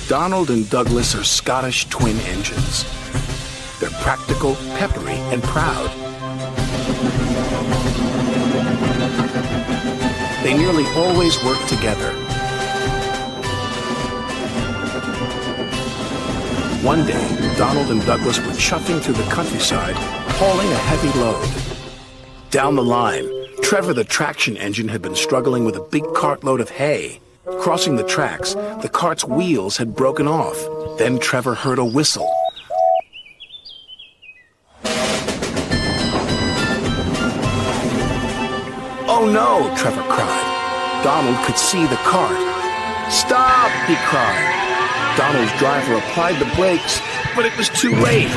Donald and Douglas are Scottish twin engines. They're practical, peppery, and proud. They nearly always work together. One day, Donald and Douglas were chuffing through the countryside, hauling a heavy load. Down the line, Trevor the traction engine had been struggling with a big cartload of hay. Crossing the tracks, the cart's wheels had broken off. Then Trevor heard a whistle. "Oh no!" Trevor cried. Donald could see the cart. "Stop!" he cried. Donald's driver applied the brakes, but it was too late.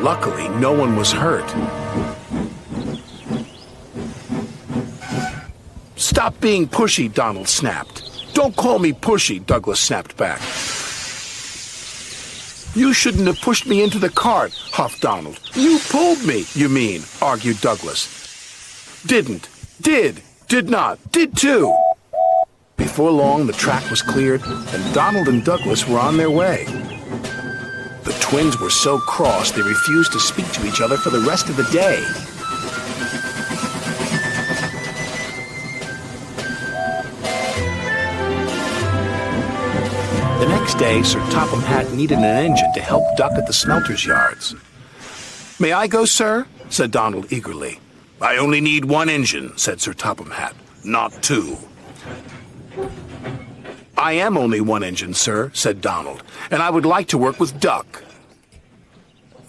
Luckily, no one was hurt. "Stop being pushy," Donald snapped. "Don't call me pushy," Douglas snapped back. "You shouldn't have pushed me into the cart," huffed Donald. "You pulled me, you mean," argued Douglas. "Didn't. Did. Did not. Did too." Before long, the track was cleared, and Donald and Douglas were on their way. The twins were so cross they refused to speak to each other for the rest of the day. The next day, Sir Topham Hatt needed an engine to help Duck at the smelter's yards. "May I go, sir?" said Donald eagerly. "I only need one engine," said Sir Topham Hatt, "not two." "I am only one engine, sir," said Donald, "and I would like to work with Duck."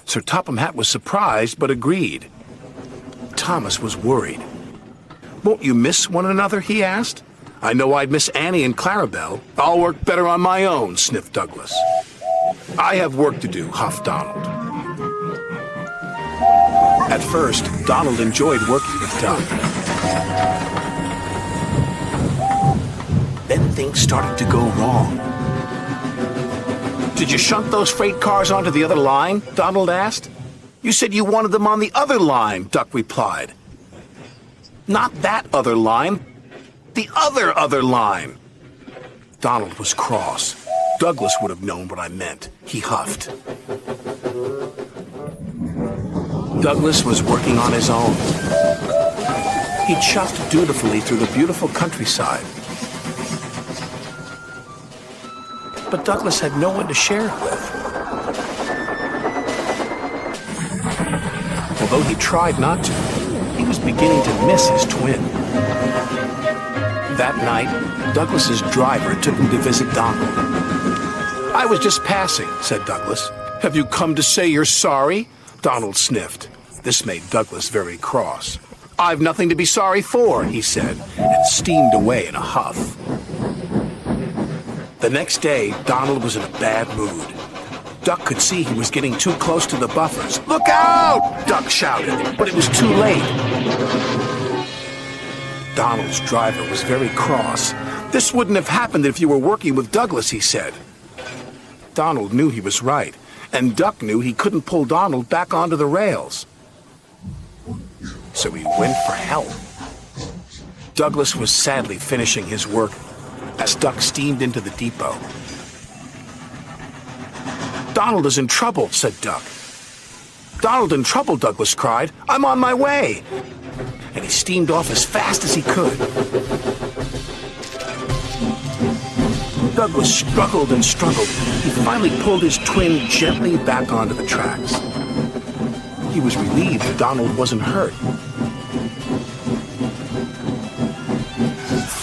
Sir Topham Hatt was surprised, but agreed. Thomas was worried. "Won't you miss one another?" he asked. "I know I'd miss Annie and Clarabelle. I'll work better on my own," sniffed Douglas. "I have work to do," huffed Donald. At first, Donald enjoyed working with Duck. Then things started to go wrong. "Did you shunt those freight cars onto the other line?" Donald asked. "You said you wanted them on the other line," Duck replied. "Not that other line. The other line." Donald was cross. Douglas would have known what I meant. He huffed. Douglas was working on his own. He chuffed dutifully through the beautiful countryside. But Douglas had no one to share it with. Although he tried not to, he was beginning to miss his twin. That night, Douglas's driver took him to visit Donald. "I was just passing," said Douglas. "Have you come to say you're sorry?" Donald sniffed. This made Douglas very cross. "I've nothing to be sorry for," he said, and steamed away in a huff. The next day, Donald was in a bad mood. Duck could see he was getting too close to the buffers. "Look out!" Duck shouted, but it was too late. Donald's driver was very cross. "This wouldn't have happened if you were working with Douglas," he said. Donald knew he was right, and Duck knew he couldn't pull Donald back onto the rails. So he went for help. Douglas was sadly finishing his work as Duck steamed into the depot. "Donald is in trouble," said Duck. "Donald in trouble," Douglas cried. "I'm on my way." And he steamed off as fast as he could. Douglas struggled and struggled. He finally pulled his twin gently back onto the tracks. He was relieved that Donald wasn't hurt.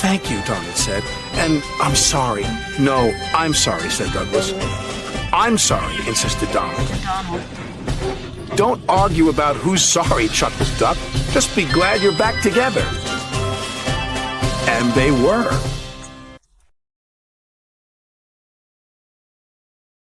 "Thank you," Donald said. "And I'm sorry." "No, I'm sorry," said Douglas. "I'm sorry," insisted Donald. "Don't argue about who's sorry," chuckled Duck. "Just be glad you're back together." And they were.